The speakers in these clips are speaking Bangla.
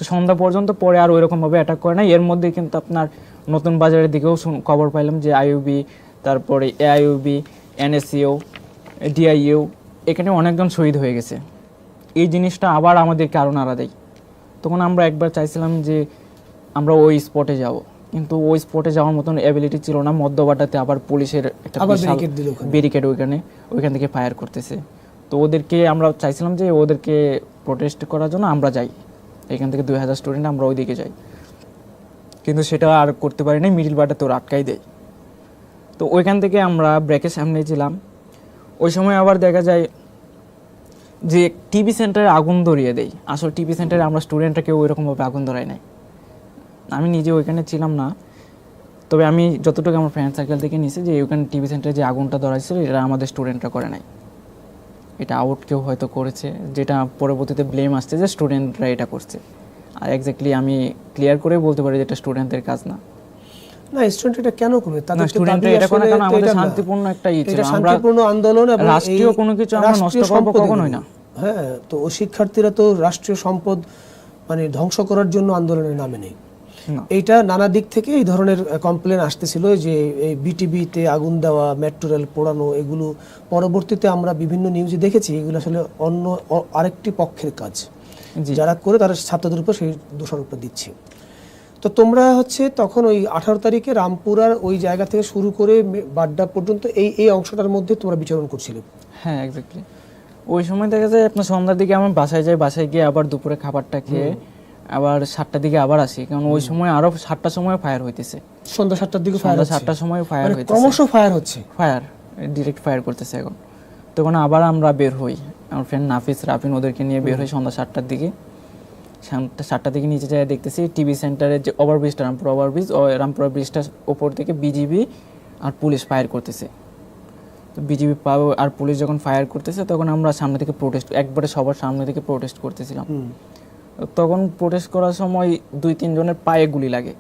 তো সন্ধ্যা পর্যন্ত পরে আর ওইরকমভাবে অ্যাটাক করে না। এর মধ্যে কিন্তু আপনার নতুন বাজারের দিকেও খবর পাইলাম যে আইইউবি, তারপরে এআইইউবি, এনএসইউ, ডিআইইউ, এখানে অনেকজন শহীদ হয়ে গেছে। এই জিনিসটা আবার আমাদেরকে আরও নাড়া দেয়। তখন আমরা একবার চাইছিলাম যে আমরা ওই স্পটে যাব, কিন্তু ওই স্পটে যাওয়ার মতন অ্যাবিলিটি ছিল না। মধ্যবাটাতে আবার পুলিশের একটা ব্যারিকেড ওইখান থেকে ফায়ার করতেছে। তো ওদেরকে আমরা চাইছিলাম যে ওদেরকে প্রোটেস্ট করার জন্য আমরা যাই, এখান থেকে 2000 স্টুডেন্ট আমরা ওইদিকে যাই, কিন্তু সেটা আর করতে পারি না। মিডিল বাটাতে ওরা আটকাই দেয়। তো ওইখান থেকে আমরা ব্রেকের সামনে ছিলাম। ওই সময় আবার দেখা যায় যে টিভি সেন্টারে আগুন ধরিয়ে দেয়। আসলে টিভি সেন্টারে আমরা স্টুডেন্টরা কেউ ওইরকমভাবে আগুন ধরাই নাই। আমি নিজে ওইখানে ছিলাম না, তবে আমি যতটুকু আমার ফ্রেন্ড সার্কেল থেকে নিয়েছি যে ওইখানে টিভি সেন্টারে যে আগুনটা ধরাইছিল এটা আমাদের স্টুডেন্টরা করে নাই, এটা আউট কেউ হয়তো করেছে, যেটা পরবর্তীতে ব্লেম আসছে যে স্টুডেন্টরা এটা করছে। আর এক্স্যাক্টলি আমি ক্লিয়ার করে বলতে পারি যে এটা স্টুডেন্টদের কাজ না। না, স্টুডেন্ট এটা কেন করবে? তাদের স্টুডেন্টরা এটা করে কারণ আমাদের শান্তিপূর্ণ একটা ছিল, আমরা শান্তিপূর্ণ আন্দোলন এবং রাষ্ট্রীয় কোনো কিছু আমরা নষ্ট করব কখনোই না। হ্যাঁ, তো ওই শিক্ষার্থীরা তো রাষ্ট্রীয় সম্পদ মানে ধ্বংস করার জন্য আন্দোলনের নামে নেই। এইটা নানা দিক থেকে এই ধরনের কমপ্লেন আসতেছিল যে এই বিটিবিতে আগুন দেওয়া, মেট্রো রেল পোড়ানো, এগুলো পরবর্তীতে আমরা বিভিন্ন নিউজে দেখেছি এগুলো আসলে অন্য আরেকটি পক্ষের কাজ, যারা করে তারা ছাত্রদের উপর সেই দোষারোপটা দিচ্ছে। তো তোমরা হচ্ছে তখন ওই 18 তারিখে রামপুরার ওই জায়গা থেকে শুরু করে বাড্ডা পর্যন্ত এই অংশটার মধ্যে তোমরা বিচরণ করছিলে? হ্যাঁ, এক্স্যাক্টলি। ওই সময় দেখা যায় আপনার সন্ধ্যার দিকে আমার বাসায় যাই, বাসায় গিয়ে আবার দুপুরে খাবারটা খেয়ে আবার 7টার দিকে আবার আসি, কারণ ওই সময় আরো 7টার সময় ফায়ার হইতেছে। সন্ধ্যা 7টার দিকে ফায়ার, 7টার সময় ফায়ার হইতেছে, ক্রমশ ফায়ার হচ্ছে, ফায়ার ডিরেক্ট ফায়ার করতেছে এখন। তখন আবার আমরা বের হই, আমার ফ্রেন্ড নাফিস, রাফিন, ওদেরকে নিয়ে বের হই সন্ধ্যা 7টার দিকে। 7টার দিকে নিচে যায় দেখতেছি টিভি সেন্টারের যে ওভারব্রিজটা, রামপুরা ওভারব্রিজ, রামপুরা ব্রিজটার ওপর থেকে বিজিবি আর পুলিশ ফায়ার করতেছে। তো বিজিবি আর পুলিশ যখন ফায়ার করতেছে তখন আমরা সামনে থেকে প্রোটেস্ট, একবারে সবার সামনে থেকে প্রোটেস্ট করতেছিলাম। তখন প্রোটেস্ট করার সময় 2-3 জনের পায়ে গুলি লাগে।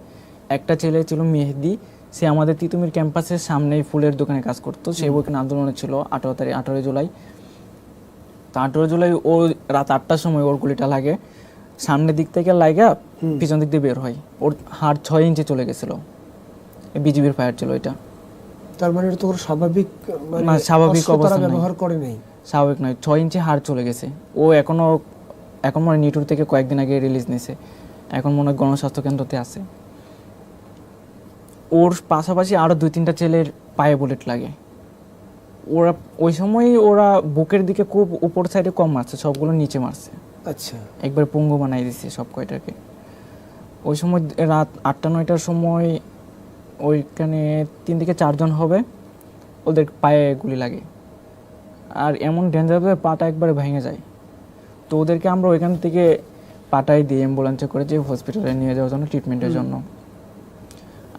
একটা ছেলে ছিল মেহেদি, সে আমাদের তিতুমির ক্যাম্পাসের সামনেই ফুলের দোকানে কাজ করতো, সে ওখানে আন্দোলনে ছিল 18 জুলাই। তো 18 জুলাই ও রাত 8টার সময় ওর গুলিটা লাগে, সামনের দিক থেকে লাগা পিছন দিক দিয়ে বের হয়, ওর হাড় 6 ইঞ্চি চলে গেছিল। বিজিবির ফায়ার ছিল এটা। তার মানে এটা তো স্বাভাবিক, মানে স্বাভাবিক অবস্থা ব্যবহার করে নাই, স্বাভাবিক নয়। 6 ইঞ্চি হাড় চলে গেছে। ও এখন মনে নিটুর থেকে কয়েকদিন আগে রিলিজ নিয়েছে, এখন মনে হয় গণস্বাস্থ্য কেন্দ্রতে আছে। ওর পাশাপাশি আরো 2-3টা ছেলের পায়ে বুলেট লাগে। ওরা ওই সময় ওরা বুকের দিকে খুব উপর সাইডে কম মারছে, সবগুলো নিচে মারছে। আচ্ছা, একবার পঙ্গু বানাই দিচ্ছে সব কয়টাকে। ওই সময় রাত 8টা-9টার সময় ওইখানে 3 থেকে 4 জন হবে, ওদের পায়ে গুলি লাগে। আর এমন ডেঞ্জার হয়ে পাটা একবারে ভেঙে যায়। তো ওদেরকে আমরা ওইখান থেকে পাটাই দিয়ে অ্যাম্বুলেন্সে করে যে হসপিটালে নিয়ে যাওয়ার জন্য, ট্রিটমেন্টের জন্য।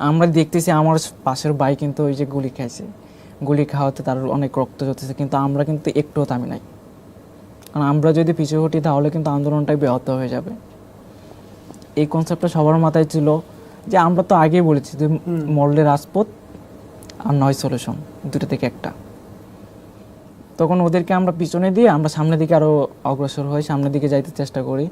আমরা দেখতেছি আমার পাশের ভাই কিন্তু ওই যে গুলি খাইছে, গুলি খাওয়াতে তার অনেক রক্ত ঝরতেছে, কিন্তু আমরা কিন্তু একটুও থামি নাই। কারণ আমরা যদি পিছু হটি তাহলে কিন্তু আন্দোলনটাই ব্যাহত হয়ে যাবে। এই কনসেপ্টটা সবার মাথায় ছিল যে আমরা তো আগেই বলেছি যে মরলে রাজপথ আর নয় সলিউশন, দুটো থেকে একটা। তখন ওদেরকে আমরা পিছনে দিয়ে আমরা সামনের দিকে আরও অগ্রসর হই, সামনের দিকে যাইতে চেষ্টা করি।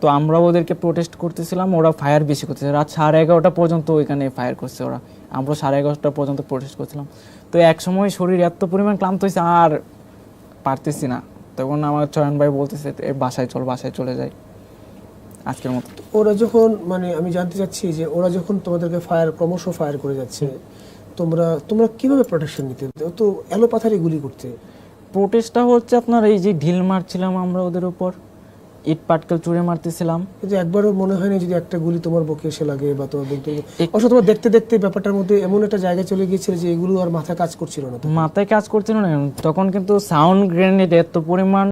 তো আমরা ওদেরকে প্রোটেস্ট করতেছিলাম, ওরা ফায়ার বেশি করতেছে। রাত 11:30 পর্যন্ত ওইখানে ফায়ার করছে ওরা, আমরা 11:30 পর্যন্ত প্রোটেস্ট করছিলাম। তো এক সময় শরীর এত পরিমাণ ক্লান্ত হয়েছে আর পারতেছি না, তখন আমার চয়ন ভাই বলতেছে বাসায় চলে যায় আজকের মতো। ওরা যখন মানে আমি জানতে চাচ্ছি যে ওরা যখন তোমাদেরকে ক্রমশ ফায়ার করে যাচ্ছে, তোমরা কিভাবে প্রোটেকশন নিতে? তো এলোপাথারি গুলি করতে। প্রোটেস্টটা হচ্ছে আপনার এই যে ঢিল মারছিলাম আমরা ওদের উপর, ইট পাটকেল ছুঁড়ে মারতেছিলাম, কিন্তু একবারও মনে হয় না যদি একটা গুলি তোমার বুকে এসে লাগে বা তোমার বুকে। অবশ্য তোমার দেখতে দেখতে ব্যাপারটার মধ্যে এমন একটা জায়গায় চলে গিয়েছিল যে এগুলো আর মাথায় কাজ করছিল না, মাথায় কাজ করছিল না। তখন কিন্তু সাউন্ড গ্রেনেড এত পরিমাণ